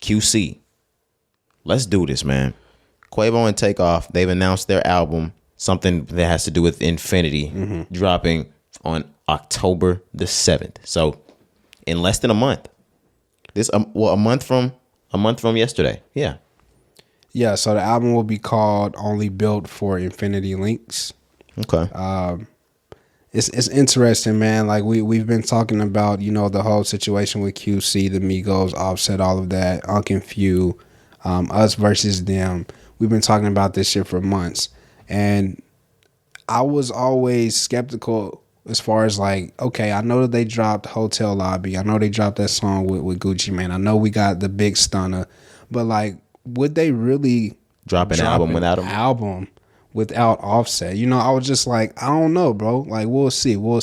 QC. Let's do this, man. Quavo and Takeoff, they've announced their album, something that has to do with Infinity, dropping on October the 7th. So in less than a month. A month from yesterday. Yeah. Yeah, so the album will be called Only Built for Infinity Links. Okay. It's interesting, man. Like we've been talking about, the whole situation with QC, the Migos, Offset, all of that, Unk and Few, us versus them. We've been talking about this shit for months. And I was always skeptical as far as like, okay, I know that they dropped Hotel Lobby. I know they dropped that song with Gucci Mane. I know we got the Big Stunner. But like, would they really drop an album without him? Album without Offset? I was just like, I don't know, bro. Like, we'll see. Well,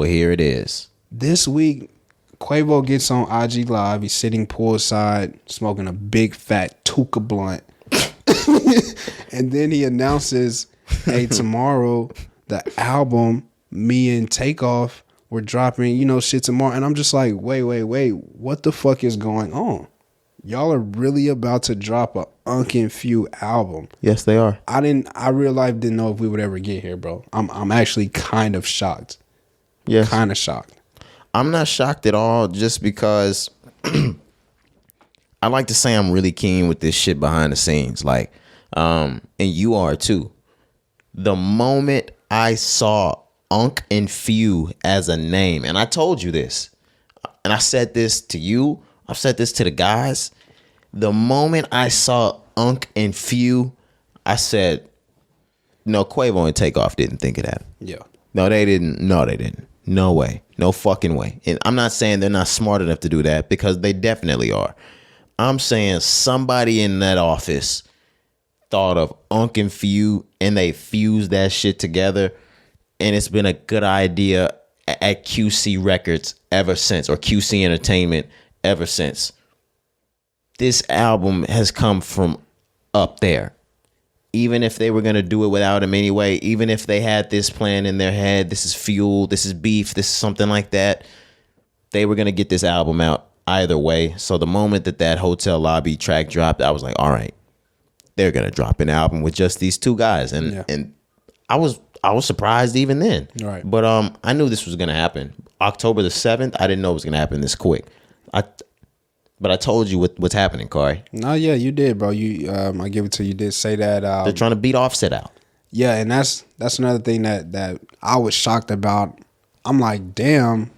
here it is. This week, Quavo gets on IG Live. He's sitting poolside, smoking a big fat Tuka blunt. And then he announces, hey, tomorrow, the album, me and Takeoff, we're dropping, shit tomorrow. And I'm just like, wait. What the fuck is going on? Y'all are really about to drop a Unk and Few album. Yes, they are. I real life didn't know if we would ever get here, bro. I'm actually kind of shocked. Yes. Kind of shocked. I'm not shocked at all, just because I like to say I'm really keen with this shit behind the scenes. Like, and you are too. The moment I saw Unk and Few as a name, and I told you this, and I said this to you, I've said this to the guys. The moment I saw Unk and Few, I said, no, Quavo and Takeoff didn't think of that. Yeah. No, they didn't. No way. No fucking way. And I'm not saying they're not smart enough to do that, because they definitely are. I'm saying somebody in that office thought of Unk and Few, and they fused that shit together. And it's been a good idea at QC Records ever since, or QC Entertainment ever since. This album has come from up there. Even if they were going to do it without him anyway, even if they had this plan in their head, this is fuel, this is beef, this is something like that, they were going to get this album out either way. So the moment that Hotel Lobby track dropped, I was like, all right, they're going to drop an album with just these two guys. And I was surprised even then. Right. But I knew this was going to happen. October the 7th, I didn't know it was going to happen this quick. But I told you what's happening, Corey. No, yeah, you did, bro. I give it to you. You did say that. They're trying to beat Offset out. Yeah, and that's another thing that I was shocked about. I'm like, damn,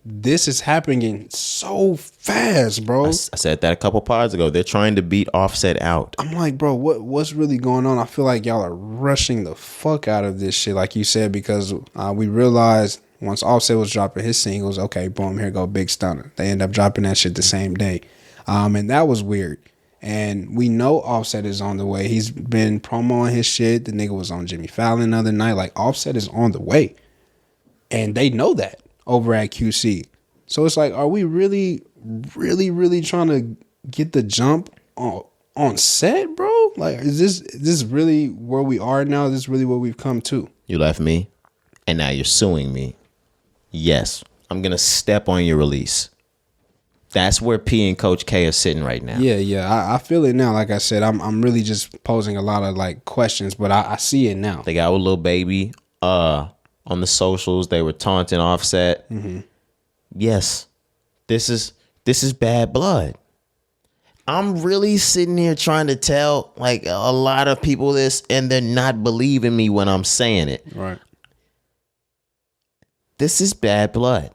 this is happening so fast, bro. I said that a couple pods ago. They're trying to beat Offset out. I'm like, bro, what's really going on? I feel like y'all are rushing the fuck out of this shit, like you said, because we realized once Offset was dropping his singles, okay, boom, here go Big Stunner. They end up dropping that shit the same day. And that was weird. And we know Offset is on the way. He's been promoting his shit. The nigga was on Jimmy Fallon the other night. Like, Offset is on the way. And they know that over at QC. So it's like, are we really, really, really trying to get the jump on set, bro? Like, is this really where we are now? Is this really where we've come to? You left me, and now you're suing me. Yes, I'm going to step on your release. That's where P and Coach K are sitting right now. Yeah. I feel it now. Like I said, I'm really just posing a lot of like questions, but I see it now. They got a little baby on the socials. They were taunting Offset. Mm-hmm. Yes, this is bad blood. I'm really sitting here trying to tell like a lot of people this, and they're not believing me when I'm saying it. Right. This is bad blood.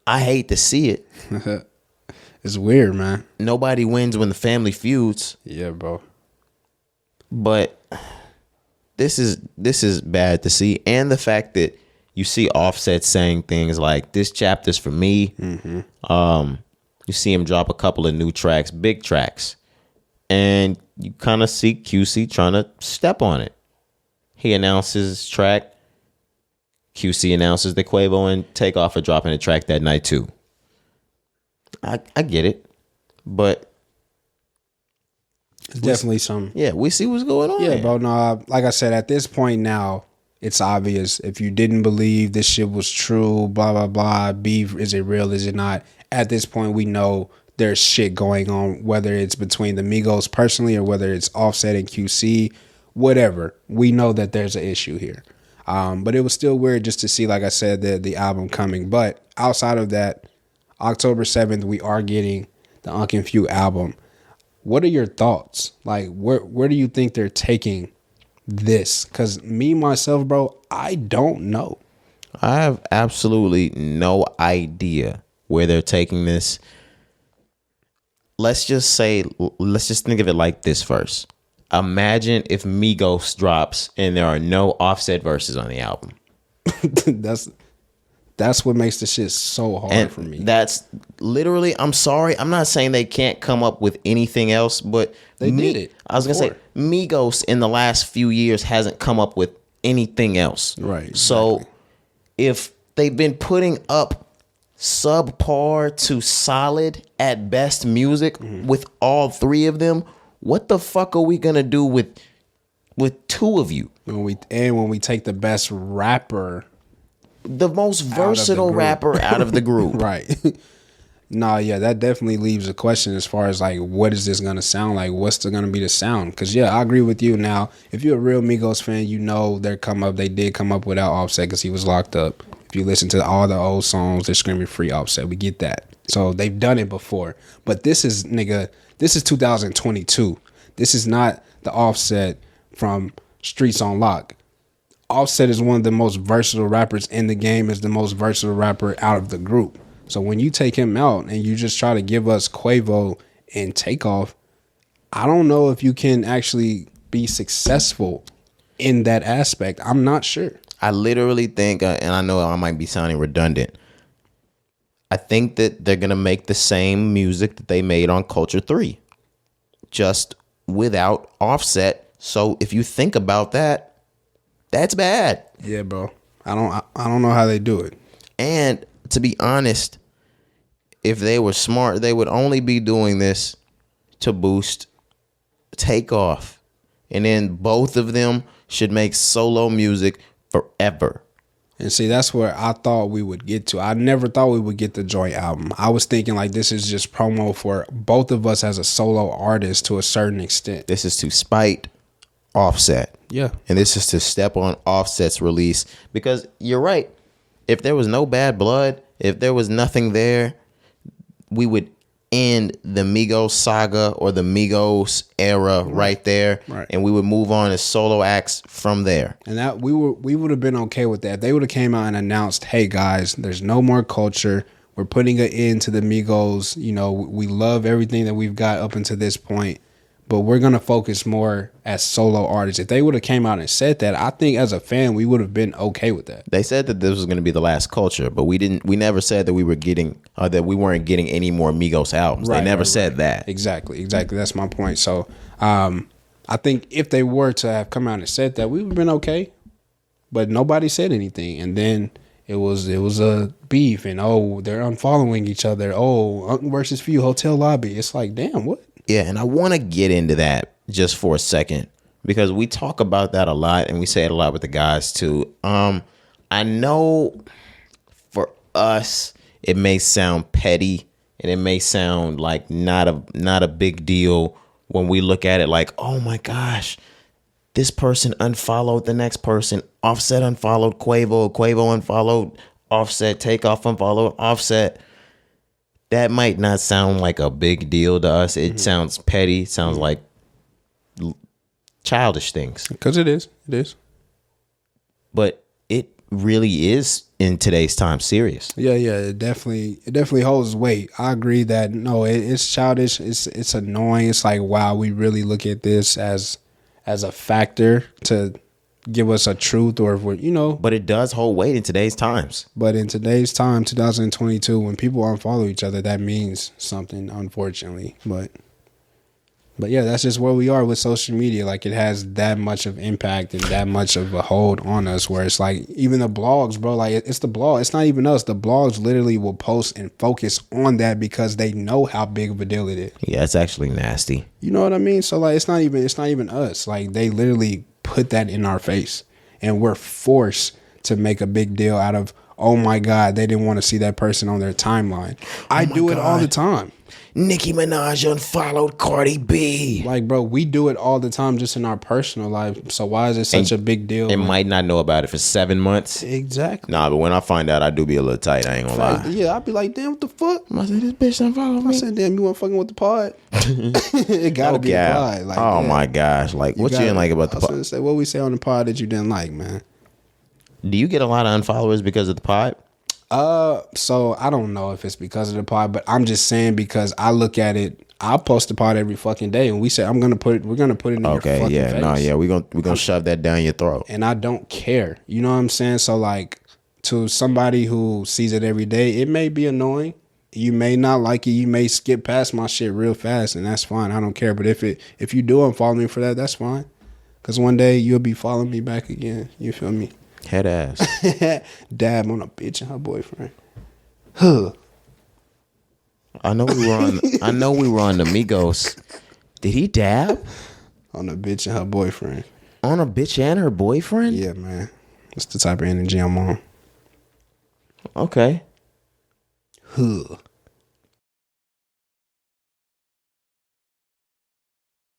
I hate to see it. It's weird, man. Nobody wins when the family feuds. Yeah, bro. But this is bad to see. And the fact that you see Offset saying things like, this chapter's for me. Mm-hmm. You see him drop a couple of new tracks, big tracks. And you kind of see QC trying to step on it. He announces his track. QC announces that Quavo and Takeoff are dropping a track that night too. I get it, but it's definitely some. Yeah, we see what's going on. Yeah, here. bro. No, like I said, at this point now, it's obvious. If you didn't believe this shit was true, blah blah blah, beef, is it real? Is it not? At this point, we know there's shit going on, whether it's between the Migos personally or whether it's Offset and QC, whatever. We know that there's an issue here. But it was still weird just to see, like I said, the album coming. But outside of that, October 7th, we are getting the Unc Few album. What are your thoughts? Like, where do you think they're taking this? Because me, myself, bro, I don't know. I have absolutely no idea where they're taking this. Let's just think of it like this first. Imagine if Migos drops and there are no Offset verses on the album. That's what makes the shit so hard for me. That's literally, I'm sorry, I'm not saying they can't come up with anything else, but they did it. I was going to say, Migos in the last few years hasn't come up with anything else. Right. So exactly. If they've been putting up subpar to solid at best music with all three of them, what the fuck are we gonna do with two of you? When we take the best rapper, the most versatile rapper out of the group. Right. Nah, yeah, that definitely leaves a question as far as like, what is this gonna sound like? What's gonna be the sound? Because yeah, I agree with you. Now, if you're a real Migos fan, you know they did come up without Offset because he was locked up. If you listen to all the old songs, they're screaming free Offset. We get that. So they've done it before. But this is 2022. This is not the Offset from Streets on Lock. Offset is one of the most versatile rappers in the game, is the most versatile rapper out of the group. So when you take him out and you just try to give us Quavo and Takeoff, I don't know if you can actually be successful in that aspect. I'm not sure. I literally think, and I know I might be sounding redundant, I think that they're going to make the same music that they made on Culture 3, just without Offset. So if you think about that, that's bad. Yeah, bro. I don't know how they do it. And to be honest, if they were smart, they would only be doing this to boost Takeoff. And then both of them should make solo music forever. And see, that's where I thought we would get to. I never thought we would get the joint album. I was thinking like this is just promo for both of us as a solo artist to a certain extent. This is to spite Offset. Yeah. And this is to step on Offset's release. Because you're right. If there was no bad blood, if there was nothing there, we would end the Migos saga or the Migos era right there. Right. And we would move on as solo acts from there. And that we would have been okay with that. If they would have came out and announced, hey guys, there's no more Culture. We're putting an end to the Migos. You know, we love everything that we've got up until this point, but we're going to focus more as solo artists. If they would have came out and said that, I think as a fan, we would have been okay with that. They said that this was going to be the last Culture, but we never said that we weren't getting any more Migos albums. They never said that. Exactly. That's my point. So I think if they were to have come out and said that, we would have been okay, but nobody said anything. And then it was a beef and, oh, they're unfollowing each other. Oh, Unc versus Few, hotel lobby. It's like, damn, what? Yeah, and I want to get into that just for a second because we talk about that a lot and we say it a lot with the guys too. I know for us it may sound petty and it may sound like not a big deal when we look at it like, oh my gosh, this person unfollowed the next person. Offset unfollowed Quavo. Quavo unfollowed Offset. Takeoff unfollowed Offset. That might not sound like a big deal to us. It sounds petty. It sounds like childish things. Because it is. It is. But it really is in today's time serious. Yeah. It definitely holds weight. I agree that no, it's childish. It's annoying. It's like, wow, we really look at this as a factor to give us a truth or if we're, you know. But it does hold weight in today's times. But in today's time, 2022, when people unfollow each other, that means something, unfortunately. But yeah, that's just where we are with social media. Like, it has that much of impact and that much of a hold on us where it's like, even the blogs, bro, like it's the blog. It's not even us. The blogs literally will post and focus on that because they know how big of a deal it is. Yeah, it's actually nasty. You know what I mean? So like, it's not even us. Like, they literally put that in our face and we're forced to make a big deal out of, oh my God, they didn't want to see that person on their timeline. I do it all the time. Nicki Minaj unfollowed Cardi B. Like, bro, we do it all the time just in our personal life. So why is it such a big deal? It might not know about it for 7 months. Exactly. Nah, but when I find out, I do be a little tight. I ain't gonna lie. Yeah, I'd be like, damn, what the fuck? I said, this bitch unfollowed me. I said, damn, you weren't fucking with the pod? It gotta be a pod. Like, oh my gosh. Like, what you didn't like about the pod? I was say, what we say on the pod that you didn't like, man? Do you get a lot of unfollowers because of the pod? So I don't know if it's because of the pod, but I'm just saying because I look at it. I post the pod every fucking day, and we say we're gonna put it in your fucking face. We're gonna shove that down your throat. And I don't care. You know what I'm saying? So like, to somebody who sees it every day, it may be annoying. You may not like it. You may skip past my shit real fast, and that's fine. I don't care. But if you do unfollow me for that, that's fine. Cause one day you'll be following me back again. You feel me? Head ass. Dab on a bitch and her boyfriend. Huh. I know we were on the Migos. Did he dab On a bitch and her boyfriend. on a bitch and her boyfriend? Yeah, man. That's the type of energy I'm on. Okay. Huh.